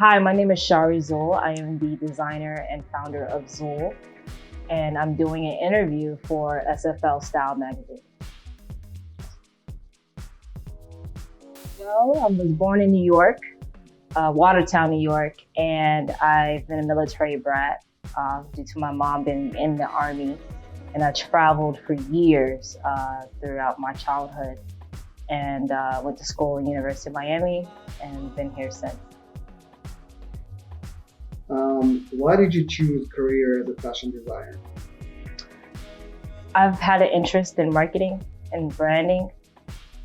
Hi, my name is Sharie Tzul. I am the designer and founder of Tzul, and I'm doing an interview for SFLStyle Magazine. So I was born in New York, Watertown, New York, and I've been a military brat due to my mom being in the Army. And I traveled for years throughout my childhood and went to school at University of Miami and been here since. Why did you choose career as a fashion designer? I've had an interest in marketing and branding,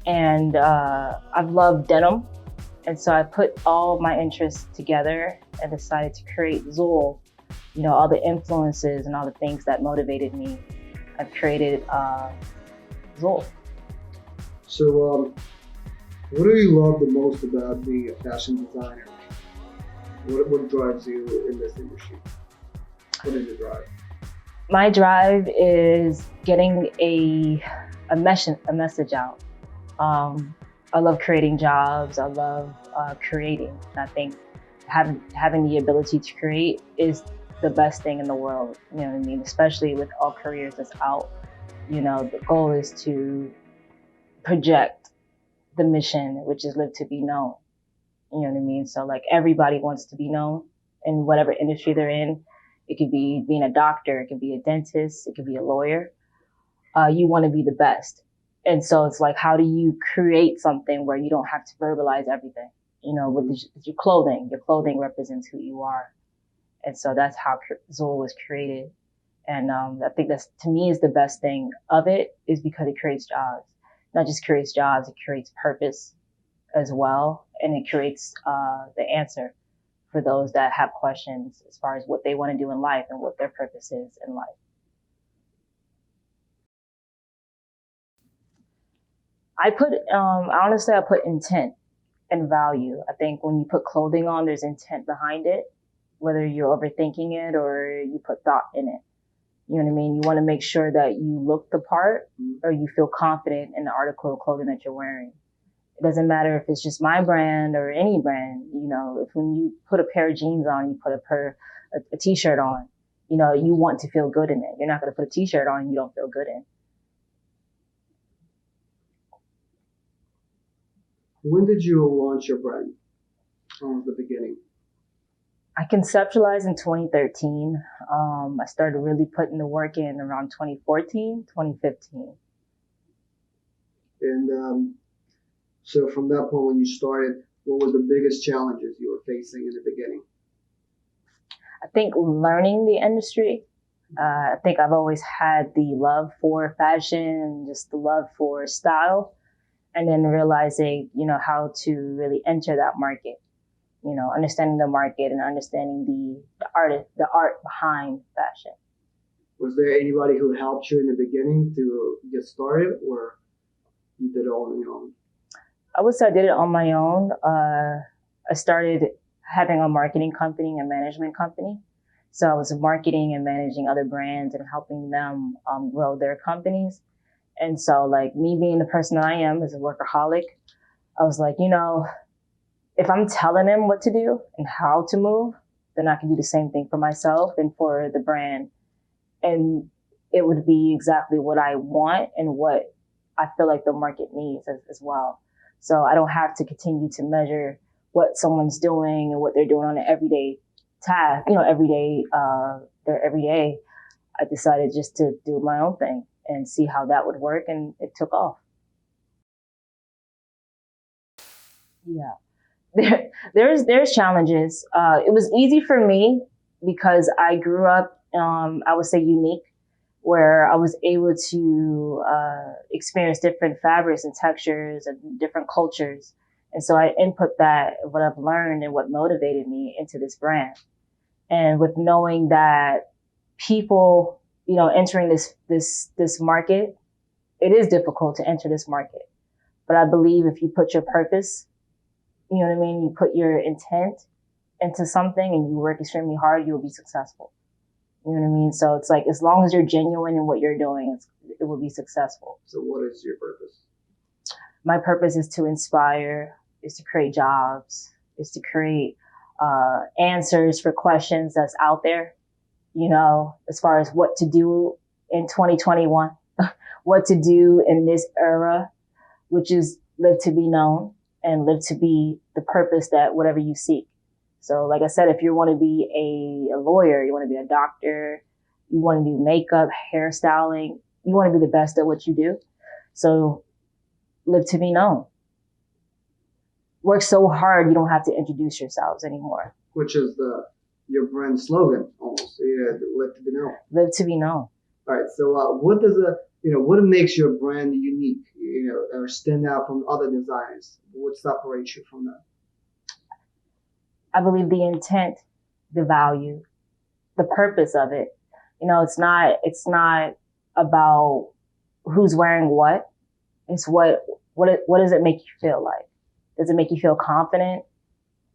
and I've loved denim. And so I put all my interests together and decided to create Tzul. You know, all the influences and all the things that motivated me. I've created Tzul. So, what do you love the most about being a fashion designer? What drives you in this industry? What is your drive? My drive is getting a message out. I love creating jobs. I love creating. I think having the ability to create is the best thing in the world. You know what I mean? Especially with all careers that's out. You know, the goal is to project the mission, which is live to be known. You know what I mean? So like everybody wants to be known in whatever industry they're in. It could be being a doctor, it could be a dentist, it could be a lawyer. You want to be the best. And so it's like, how do you create something where you don't have to verbalize everything? You know, with your clothing represents who you are. And so that's how Tzul was created. And I think that's, to me, is the best thing of it, is because it creates jobs. Not just creates jobs, it creates purpose as well. And it creates the answer for those that have questions as far as what they want to do in life and what their purpose is in life. Honestly, I put intent and value. I think when you put clothing on, there's intent behind it, whether you're overthinking it or you put thought in it. You know what I mean? You want to make sure that you look the part or you feel confident in the article of clothing that you're wearing. It doesn't matter if it's just my brand or any brand. You know, if when you put a pair of jeans on, you put a t-shirt on, you know, you want to feel good in it. You're not going to put a t-shirt on you don't feel good in. When did you launch your brand? From the beginning? I conceptualized in 2013. I started really putting the work in around 2014, 2015. And so from that point when you started, what were the biggest challenges you were facing in the beginning? I think learning the industry. I think I've always had the love for fashion, just the love for style, and then realizing, you know, how to really enter that market. You know, understanding the market and understanding the art behind fashion. Was there anybody who helped you in the beginning to get started, or you did it all on your own? I would say I did it on my own. I started having a marketing company, a management company. So I was marketing and managing other brands and helping them grow their companies. And so like me being the person that I am as a workaholic, I was like, you know, if I'm telling them what to do and how to move, then I can do the same thing for myself and for the brand. And it would be exactly what I want and what I feel like the market needs as well. So I don't have to continue to measure what someone's doing and what they're doing on an everyday task, you know, their everyday. I decided just to do my own thing and see how that would work, and it took off. Yeah. There's challenges. It was easy for me because I grew up, I would say unique, where I was able to experience different fabrics and textures and different cultures. And so I input that, what I've learned and what motivated me into this brand. And with knowing that people, you know, entering this market, it is difficult to enter this market. But I believe if you put your purpose, you know what I mean, you put your intent into something and you work extremely hard, you'll be successful. You know what I mean? So it's like, as long as you're genuine in what you're doing, it will be successful. So what is your purpose? My purpose is to inspire, is to create jobs, is to create answers for questions that's out there, as far as what to do in 2021, what to do in this era, which is live to be known and live to be the purpose that whatever you seek. So like I said, if you want to be a lawyer, you want to be a doctor, you want to do makeup, hairstyling, you want to be the best at what you do. So live to be known. Work so hard you don't have to introduce yourselves anymore. Which is your brand slogan almost. Yeah, live to be known. Live to be known. All right. So what makes your brand unique? Or stand out from other designers? What separates you from them? I believe the intent, the value, the purpose of it. It's not about who's wearing what. It's what does it make you feel like? Does it make you feel confident?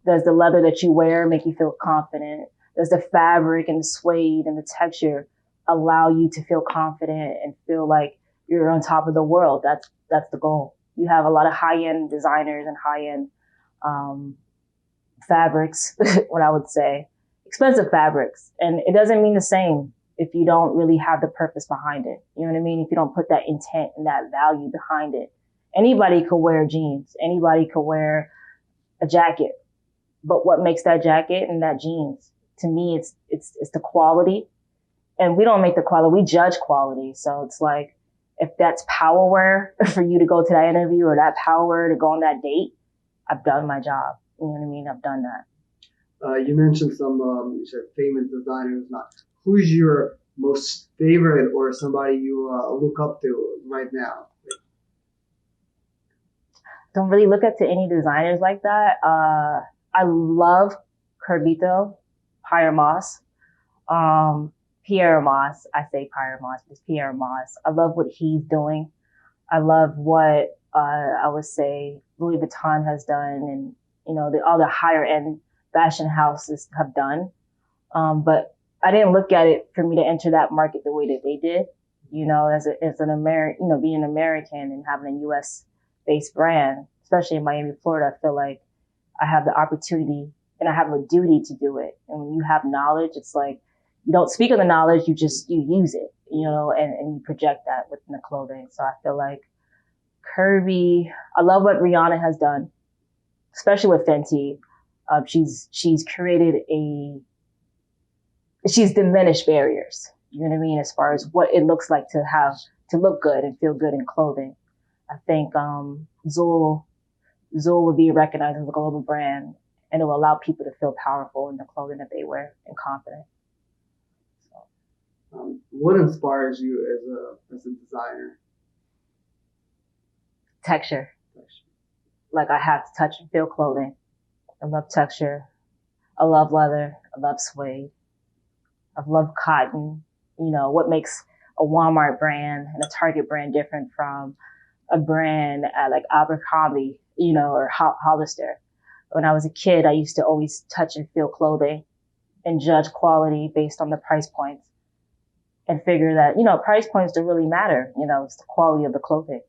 Does the leather that you wear make you feel confident? Does the fabric and the suede and the texture allow you to feel confident and feel like you're on top of the world? That's the goal. You have a lot of high-end designers and high-end fabrics, what I would say, expensive fabrics. And it doesn't mean the same if you don't really have the purpose behind it. You know what I mean? If you don't put that intent and that value behind it. Anybody could wear jeans. Anybody could wear a jacket. But what makes that jacket and that jeans? To me, it's the quality. And we don't make the quality, we judge quality. So it's like, if that's power wear for you to go to that interview or that power wear to go on that date, I've done my job. You know what I mean? I've done that. You mentioned some you said famous designers. Who's your most favorite or somebody you look up to right now? Don't really look up to any designers like that. I love Curbito, Pierre Moss. Pierre Moss, I say Pierre Moss, but it's Pierre Moss. I love what he's doing. I love what I would say Louis Vuitton has done, and all the higher end fashion houses have done. But I didn't look at it for me to enter that market the way that they did. As an American, being American and having a U.S. based brand, especially in Miami, Florida, I feel like I have the opportunity and I have a duty to do it. And when you have knowledge, it's like, you don't speak of the knowledge, you use it, and you project that within the clothing. So I feel like Kirby, I love what Rihanna has done, especially with Fenty. She's created she's diminished barriers. You know what I mean? As far as what it looks like to look good and feel good in clothing. I think, Tzul would be recognized as a global brand, and it will allow people to feel powerful in the clothing that they wear and confident. What inspires you as a designer? Texture. Like, I have to touch and feel clothing. I love texture. I love leather. I love suede. I love cotton. What makes a Walmart brand and a Target brand different from a brand at like Abercrombie, or Hollister. When I was a kid, I used to always touch and feel clothing and judge quality based on the price points. And figure that, price points don't really matter. It's the quality of the clothing.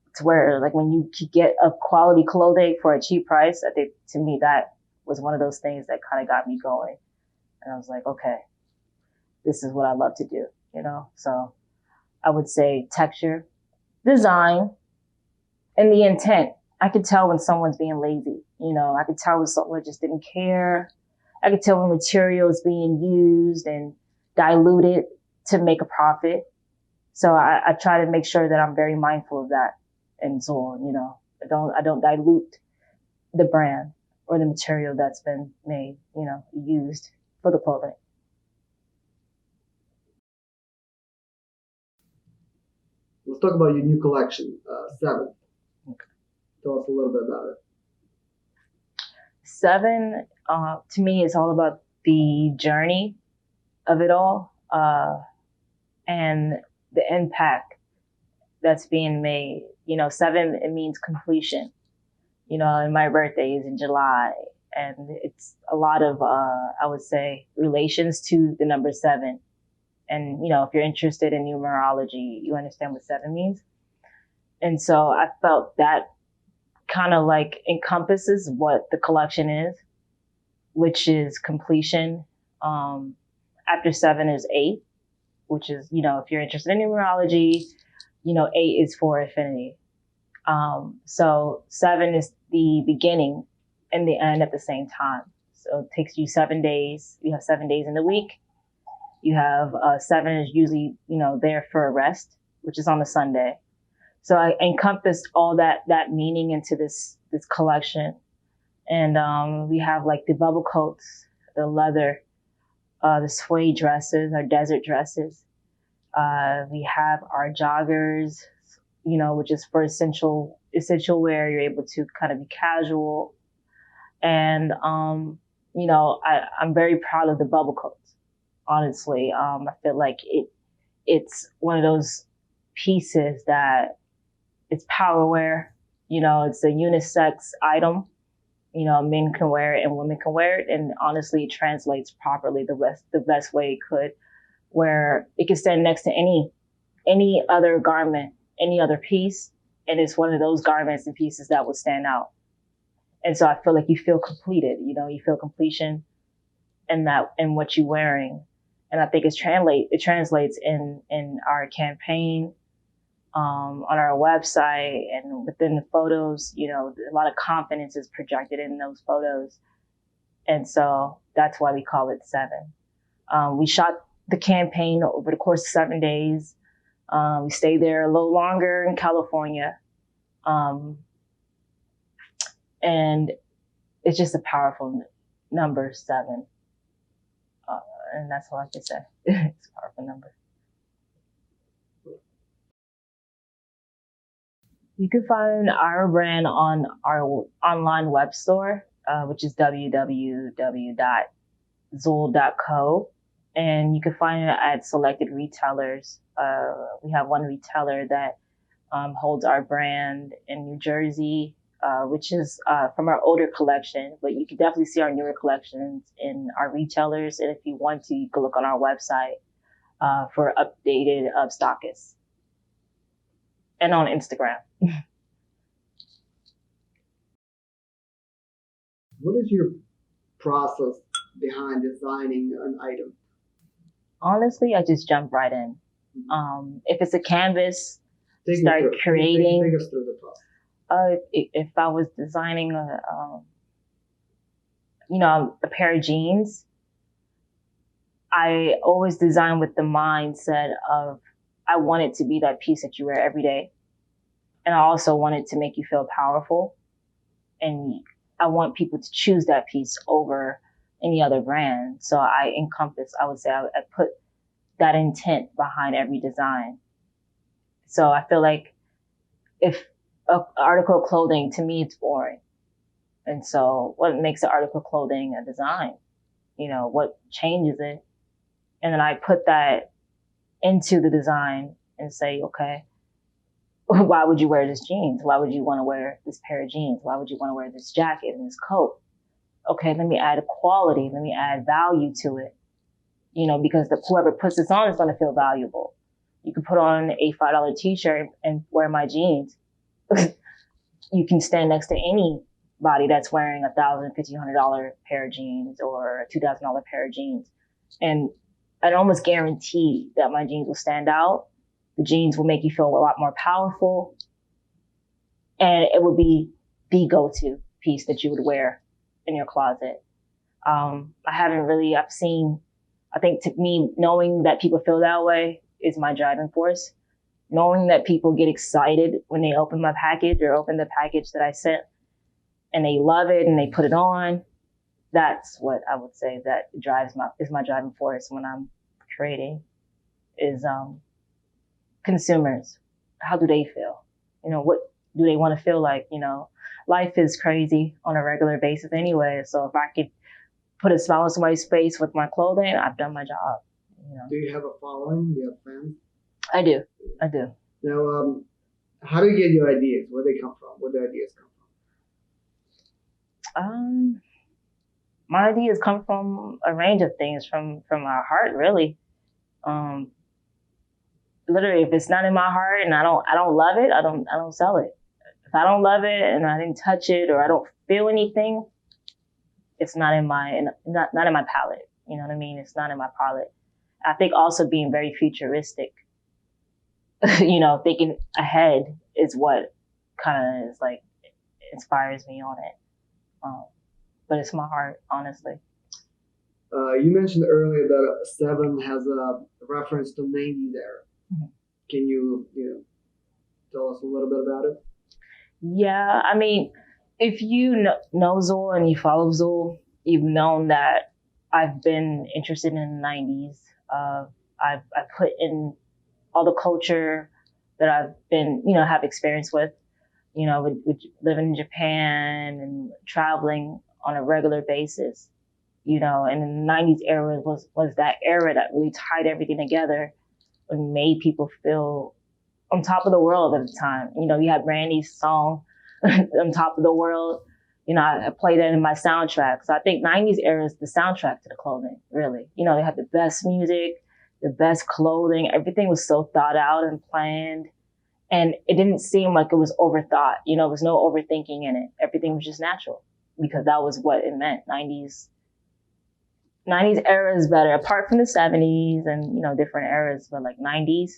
It's where, like, when you get a quality clothing for a cheap price, I think, to me, that was one of those things that kind of got me going. And I was like, okay, this is what I love to do, So I would say texture, design, and the intent. I could tell when someone's being lazy. I could tell when someone just didn't care. I could tell when material is being used and diluted to make a profit. So I try to make sure that I'm very mindful of that. And so, I don't dilute the brand or the material that's been made, used for the clothing. Let's talk about your new collection, 7. Okay. Tell us a little bit about it. 7, to me, is all about the journey of it all. And the impact that's being made. 7, it means completion. And my birthday is in July, and it's a lot of, I would say, relations to the number 7. And, if you're interested in numerology, you understand what 7 means. And so I felt that kind of like encompasses what the collection is, which is completion. After 7 is 8, which is, if you're interested in numerology, 8 is for affinity. So 7 is the beginning and the end at the same time. So it takes you 7 days. You have 7 days in the week. You have 7 is usually, there for a rest, which is on a Sunday. So I encompassed all that meaning into this collection. And we have like the bubble coats, the leather, the suede dresses, our desert dresses. We have our joggers, which is for essential wear. You're able to kind of be casual. And, I'm very proud of the bubble coats, honestly. I feel like it's one of those pieces that it's power wear. It's a unisex item. Men can wear it and women can wear it. And honestly, it translates properly the best way it could, where it can stand next to any other garment, any other piece. And it's one of those garments and pieces that will stand out. And so I feel like you feel completed, you feel completion in what you're wearing. And I think it translates in our campaign, on our website and within the photos. A lot of confidence is projected in those photos. And so that's why we call it 7. We shot the campaign over the course of 7 days. We stayed there a little longer in California. And it's just a powerful number, 7. And that's all I can say. It's a powerful number. You can find our brand on our online web store, which is www.tzul.co. And you can find it at selected retailers. We have one retailer that holds our brand in New Jersey, which is from our older collection. But you can definitely see our newer collections in our retailers. And if you want to, you can look on our website for updated stockists. And on Instagram. What is your process behind designing an item? Honestly, I just jump right in. If it's a canvas, start creating. Take us through the process. If I was designing a pair of jeans, I always design with the mindset of I want it to be that piece that you wear every day. And I also want it to make you feel powerful. And I want people to choose that piece over any other brand. So I would say I put that intent behind every design. So I feel like if an article of clothing, to me, it's boring. And so what makes an article of clothing a design? What changes it? And then I put that into the design and say, okay, why would you wear this jeans? Why would you want to wear this pair of jeans? Why would you want to wear this jacket and this coat? Okay, let me add a quality. Let me add value to it. Because whoever puts this on is going to feel valuable. You can put on a $5 t-shirt and wear my jeans. You can stand next to anybody that's wearing $1,000, $1,500 pair of jeans or a $2,000 pair of jeans. And I'd almost guarantee that my jeans will stand out. The jeans will make you feel a lot more powerful. And it would be the go-to piece that you would wear in your closet. I think to me, knowing that people feel that way is my driving force. Knowing that people get excited when they open my package or open the package that I sent and they love it and they put it on. That's what I would say that is my driving force when I'm creating is, consumers. How do they feel? What do they want to feel like? Life is crazy on a regular basis anyway. So if I could put a smile on somebody's face with my clothing, I've done my job. Do you have a following? Do you have fans? I do. Now, how do you get your ideas? Where they come from? Where the ideas come from? My ideas come from a range of things, from our heart, really. Literally, if it's not in my heart and I don't love it, I don't sell it. If I don't love it and I didn't touch it or I don't feel anything, it's not in my, not in my palette. You know what I mean? It's not in my palette. I think also being very futuristic, thinking ahead is what kind of is like inspires me on it. But it's my heart, honestly. You mentioned earlier that seven has a reference to 90s era. Mm-hmm. Can you tell us a little bit about it? Yeah, I mean, if you know Zul and you follow Zul, you've known that I've been interested in the 90s. I put in all the culture that I've been, have experience with, with living in Japan and traveling on a regular basis, and the 90s era was that era that really tied everything together and made people feel on top of the world at the time. You had Brandy's song, On Top of the World. I played that in my soundtrack. So I think 90s era is the soundtrack to the clothing, really. They had the best music, the best clothing. Everything was so thought out and planned. And it didn't seem like it was overthought. There was no overthinking in it. Everything was just natural because that was what it meant. 90s era is better, apart from the 70s and, different eras, but like 90s,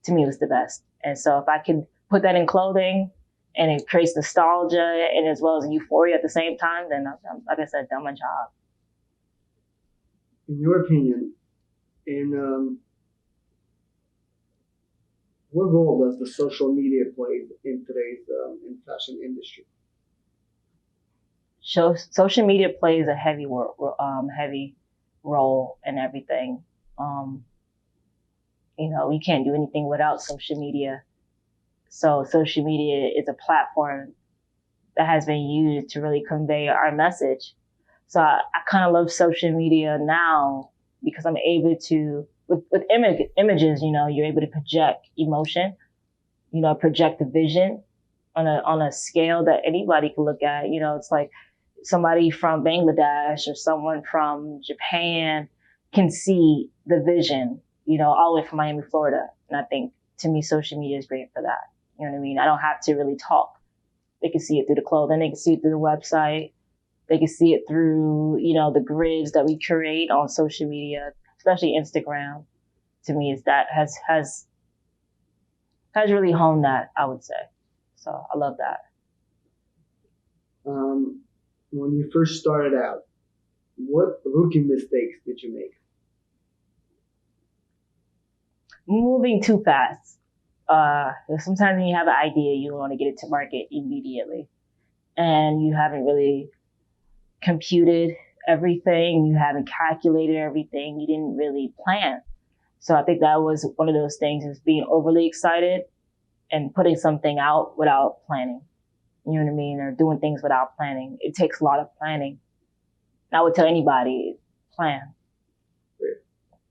to me, was the best. And so if I could put that in clothing and it creates nostalgia and as well as euphoria at the same time, then, like I said, done my job. In your opinion, what role does the social media play in today's in fashion industry? Social media plays a heavy role in everything. You can't do anything without social media. So social media is a platform that has been used to really convey our message. So I kind of love social media now because I'm able to, with images, you're able to project emotion, project the vision on a scale that anybody can look at. It's like somebody from Bangladesh or someone from Japan can see the vision, all the way from Miami, Florida. And I think, to me, social media is great for that. You know what I mean? I don't have to really talk. They can see it through the clothing. They can see it through the website. They can see it through, the grids that we create on social media, especially Instagram. To me, has really honed that, I would say. So I love that. When you first started out, what rookie mistakes did you make? Moving too fast. Sometimes when you have an idea, you want to get it to market immediately. And you haven't really computed everything. You haven't calculated everything. You didn't really plan. So I think that was one of those things, is being overly excited and putting something out without planning. You know what I mean? Or doing things without planning. It takes a lot of planning. And I would tell anybody, plan.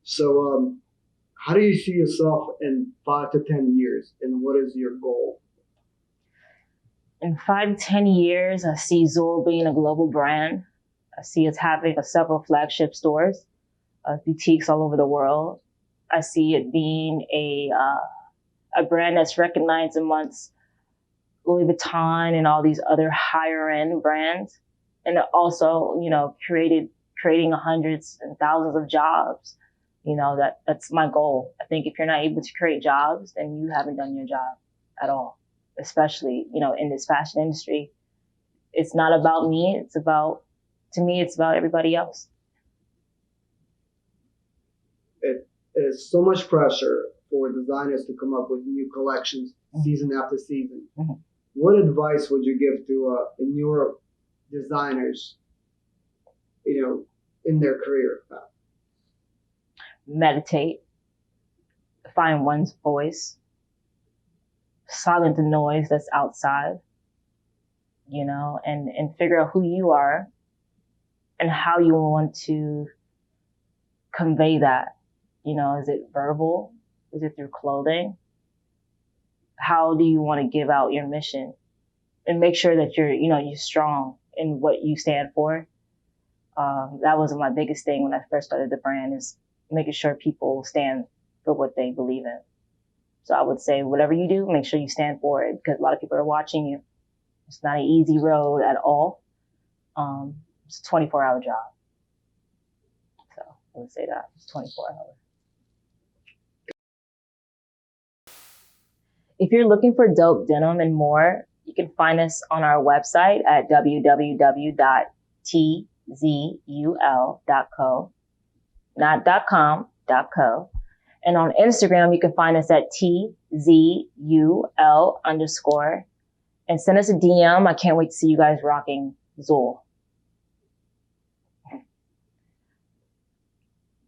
So, how do you see yourself in 5 to 10 years, and what is your goal? In 5 to 10 years, I see Zul being a global brand. I see us having several flagship stores, boutiques all over the world. I see it being a brand that's recognized amongst Louis Vuitton and all these other higher end brands. And also, creating hundreds and thousands of jobs. That's my goal. I think if you're not able to create jobs, then you haven't done your job at all, especially, in this fashion industry. It's not about me. To me, it's about everybody else. It is so much pressure for designers to come up with new collections season after season. Mm-hmm. What advice would you give to newer designers, in their career path? Meditate, find one's voice, silence the noise that's outside, and figure out who you are and how you want to convey that. Is it verbal? Is it through clothing? How do you want to give out your mission? And make sure that you're strong in what you stand for. That was my biggest thing when I first started the brand, is making sure people stand for what they believe in. So I would say, whatever you do, make sure you stand for it, because a lot of people are watching you. It's not an easy road at all. It's a 24-hour job. So I would say that it's 24 hours. If you're looking for dope denim and more, you can find us on our website at www.tzul.co, not .com, .co. And on Instagram, you can find us at tzul_. And send us a DM. I can't wait to see you guys rocking Tzul.